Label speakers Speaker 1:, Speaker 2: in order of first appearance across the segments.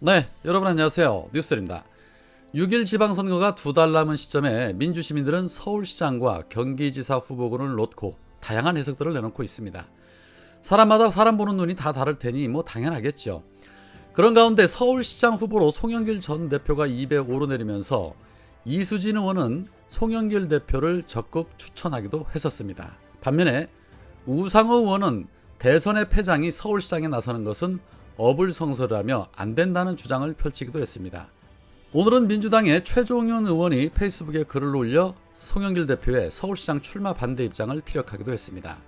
Speaker 1: 네, 여러분 안녕하세요. 뉴스입니다. 6일 지방선거가 2달 남은 시점에 민주시민들은 서울시장과 경기지사 후보군을 놓고 다양한 해석들을 내놓고 있습니다. 사람마다 사람 보는 눈이 다 다를 테니 당연하겠죠. 그런 가운데 서울시장 후보로 송영길 전 대표가 200 오르내리면서 이수진 의원은 송영길 대표를 적극 추천하기도 했었습니다. 반면에 우상호 의원은 대선의 패장이 서울시장에 나서는 것은 어불성설이라며 안 된다는 주장을 펼치기도 했습니다. 오늘은 민주당의 최종현 의원이 페이스북에 글을 올려 송영길 대표의 서울시장 출마 반대 입장을 피력하기도 했습니다.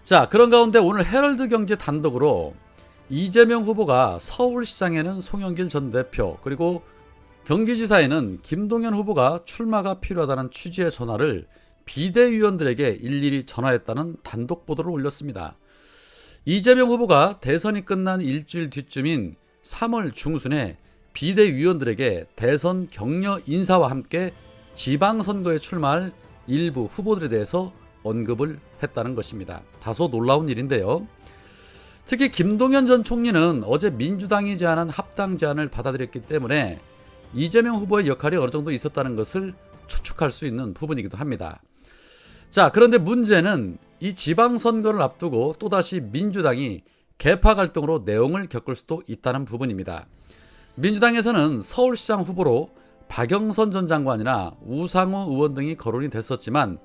Speaker 1: 자, 그런 가운데 오늘 헤럴드 경제 단독으로 이재명 후보가 서울시장에는 송영길 전 대표 그리고 경기지사에는 김동연 후보가 출마가 필요하다는 취지의 전화를 비대위원들에게 일일이 전화했다는 단독 보도를 올렸습니다. 이재명 후보가 대선이 끝난 일주일 뒤쯤인 3월 중순에 비대위원들에게 대선 격려 인사와 함께 지방선거에 출마할 일부 후보들에 대해서 언급을 했다는 것입니다. 다소 놀라운 일인데요. 특히 김동연 전 총리는 어제 민주당이 제안한 합당 제안을 받아들였기 때문에 이재명 후보의 역할이 어느 정도 있었다는 것을 추측할 수 있는 부분이기도 합니다. 자, 그런데 문제는 이 지방선거를 앞두고 또다시 민주당이 개파 갈등으로 내용을 겪을 수도 있다는 부분입니다. 민주당에서는 서울시장 후보로 박영선 전 장관이나 우상호 의원 등이 거론이 됐었지만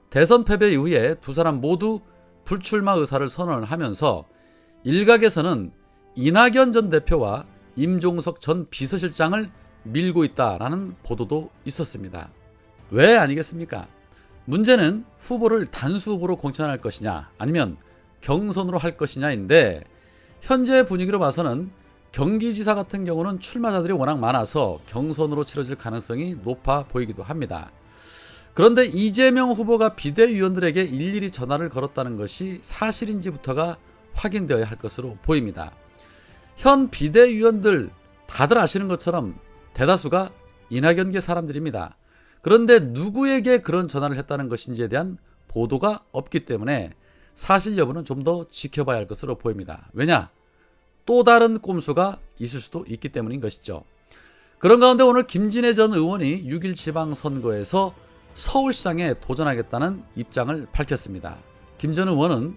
Speaker 1: 대선 패배 이후에 두 사람 모두 불출마 의사를 선언하면서 일각에서는 이낙연 전 대표와 임종석 전 비서실장을 밀고 있다라는 보도도 있었습니다. 왜 아니겠습니까? 문제는 후보를 단수 후보로 공천할 것이냐 아니면 경선으로 할 것이냐인데 현재 분위기로 봐서는 경기지사 같은 경우는 출마자들이 워낙 많아서 경선으로 치러질 가능성이 높아 보이기도 합니다. 그런데 이재명 후보가 비대위원들에게 일일이 전화를 걸었다는 것이 사실인지부터가 확인되어야 할 것으로 보입니다. 현 비대위원들 다들 아시는 것처럼 대다수가 이낙연계 사람들입니다. 그런데 누구에게 그런 전화를 했다는 것인지에 대한 보도가 없기 때문에 사실 여부는 좀 더 지켜봐야 할 것으로 보입니다. 왜냐? 또 다른 꼼수가 있을 수도 있기 때문인 것이죠. 그런 가운데 오늘 김진애 전 의원이 6일 지방선거에서 서울시장에 도전하겠다는 입장을 밝혔습니다. 김 전 의원은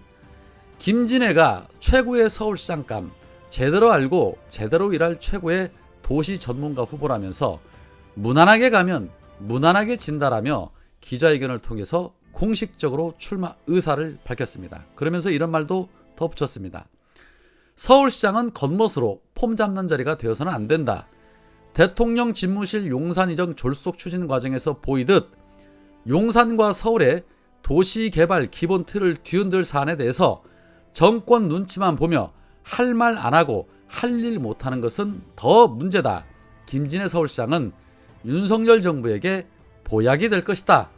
Speaker 1: 김진애가 최고의 서울시장감, 제대로 알고 제대로 일할 최고의 도시 전문가 후보라면서 무난하게 가면 무난하게 진다라며 기자회견을 통해서 공식적으로 출마 의사를 밝혔습니다. 그러면서 이런 말도 덧붙였습니다. 서울시장은 겉멋으로 폼 잡는 자리가 되어서는 안 된다. 대통령 집무실 용산 이전 졸속 추진 과정에서 보이듯 용산과 서울의 도시개발 기본 틀을 뒤흔들 사안에 대해서 정권 눈치만 보며 할 말 안 하고 할 일 못하는 것은 더 문제다. 김진애 서울시장은 윤석열 정부에게 보약이 될 것이다.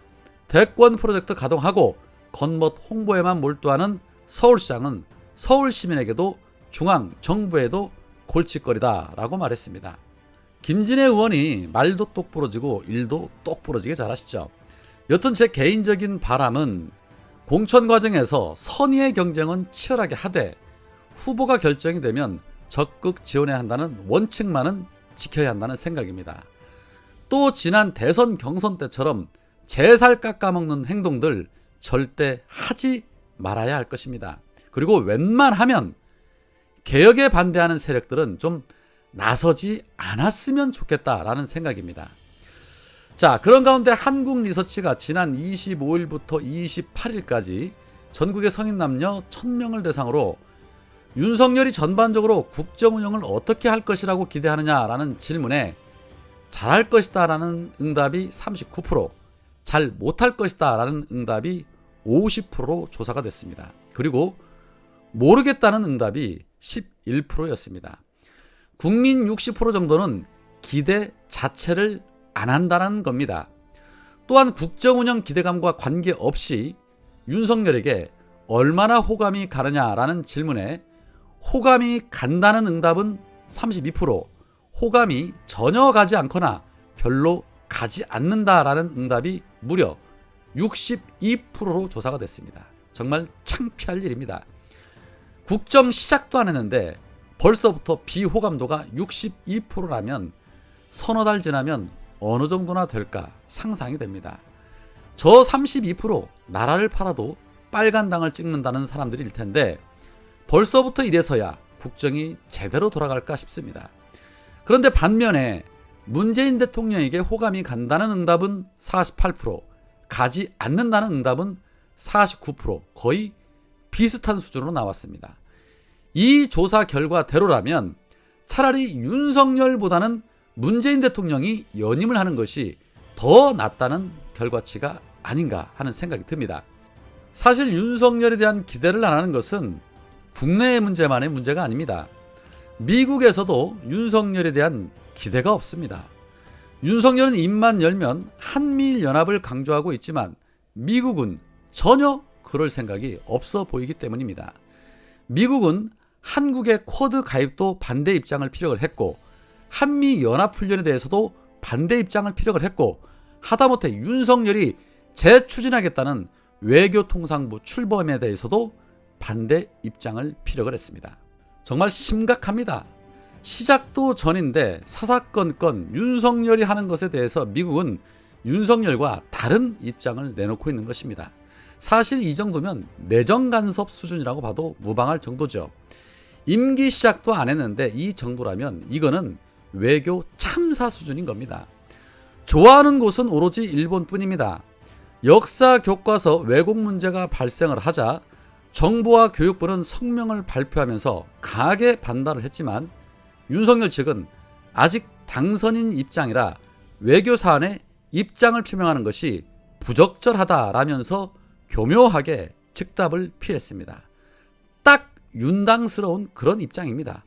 Speaker 1: 대권 프로젝트 가동하고 겉멋 홍보에만 몰두하는 서울시장은 서울 시민에게도 중앙 정부에도 골칫거리다 라고 말했습니다. 김진애 의원이 말도 똑부러지고 일도 똑부러지게 잘하시죠. 여튼 제 개인적인 바람은 공천 과정에서 선의의 경쟁은 치열하게 하되 후보가 결정이 되면 적극 지원해야 한다는 원칙만은 지켜야 한다는 생각입니다. 또 지난 대선 경선 때처럼 제 살 깎아먹는 행동들 절대 하지 말아야 할 것입니다. 그리고 웬만하면 개혁에 반대하는 세력들은 좀 나서지 않았으면 좋겠다라는 생각입니다. 자, 그런 가운데 한국리서치가 지난 25일부터 28일까지 전국의 성인 남녀 1000명을 대상으로 윤석열이 전반적으로 국정운영을 어떻게 할 것이라고 기대하느냐라는 질문에 잘할 것이다 라는 응답이 39%, 잘 못할 것이다 라는 응답이 50%로 조사가 됐습니다. 그리고 모르겠다는 응답이 11%였습니다. 국민 60% 정도는 기대 자체를 안 한다는 겁니다. 또한 국정운영 기대감과 관계없이 윤석열에게 얼마나 호감이 가느냐라는 질문에 호감이 간다는 응답은 32%, 호감이 전혀 가지 않거나 별로 가지 않는다라는 응답이 무려 62%로 조사가 됐습니다. 정말 창피할 일입니다. 국정 시작도 안 했는데 벌써부터 비호감도가 62%라면 서너 달 지나면 어느 정도나 될까 상상이 됩니다. 저 32% 나라를 팔아도 빨간당을 찍는다는 사람들일 텐데 벌써부터 이래서야 국정이 제대로 돌아갈까 싶습니다. 그런데 반면에 문재인 대통령에게 호감이 간다는 응답은 48%, 가지 않는다는 응답은 49%, 거의 비슷한 수준으로 나왔습니다. 이 조사 결과대로라면 차라리 윤석열보다는 문재인 대통령이 연임을 하는 것이 더 낫다는 결과치가 아닌가 하는 생각이 듭니다. 사실 윤석열에 대한 기대를 안 하는 것은 국내의 문제만의 문제가 아닙니다. 미국에서도 윤석열에 대한 기대가 없습니다. 윤석열은 입만 열면 한미일 연합을 강조하고 있지만 미국은 전혀 그럴 생각이 없어 보이기 때문입니다. 미국은 한국의 쿼드 가입도 반대 입장을 피력을 했고 한미 연합훈련에 대해서도 반대 입장을 피력을 했고 하다못해 윤석열이 재추진하겠다는 외교통상부 출범에 대해서도 반대 입장을 피력을 했습니다. 정말 심각합니다. 시작도 전인데 사사건건 윤석열이 하는 것에 대해서 미국은 윤석열과 다른 입장을 내놓고 있는 것입니다. 사실 이 정도면 내정 간섭 수준이라고 봐도 무방할 정도죠. 임기 시작도 안 했는데 이 정도라면 이거는 외교 참사 수준인 겁니다. 좋아하는 곳은 오로지 일본뿐입니다. 역사 교과서 왜곡 문제가 발생을 하자 정부와 교육부는 성명을 발표하면서 강하게 반발을 했지만 윤석열 측은 아직 당선인 입장이라 외교 사안에 입장을 표명하는 것이 부적절하다라면서 교묘하게 즉답을 피했습니다. 딱 윤당스러운 그런 입장입니다.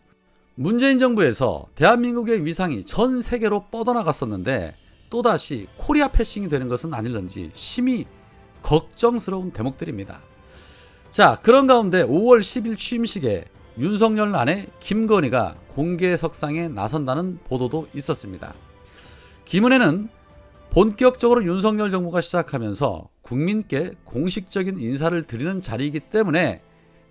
Speaker 1: 문재인 정부에서 대한민국의 위상이 전 세계로 뻗어나갔었는데 또다시 코리아 패싱이 되는 것은 아닐런지 심히 걱정스러운 대목들입니다. 자, 그런 가운데 5월 10일 취임식에 윤석열 아내 김건희가 공개석상에 나선다는 보도도 있었습니다. 김은혜는 본격적으로 윤석열 정부가 시작하면서 국민께 공식적인 인사를 드리는 자리이기 때문에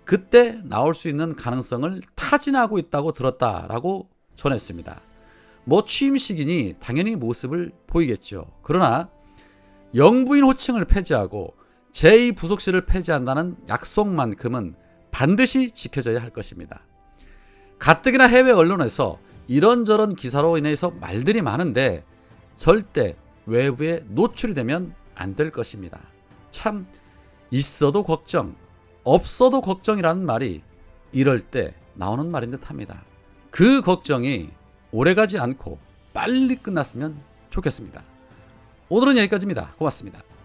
Speaker 1: 그때 나올 수 있는 가능성을 타진하고 있다고 들었다라고 전했습니다. 취임식이니 당연히 모습을 보이겠죠. 그러나 영부인 호칭을 폐지하고 제2부속실을 폐지한다는 약속만큼은 반드시 지켜져야 할 것입니다. 가뜩이나 해외 언론에서 이런저런 기사로 인해서 말들이 많은데 절대 외부에 노출이 되면 안 될 것입니다. 참 있어도 걱정, 없어도 걱정이라는 말이 이럴 때 나오는 말인 듯 합니다. 그 걱정이 오래가지 않고 빨리 끝났으면 좋겠습니다. 오늘은 여기까지입니다. 고맙습니다.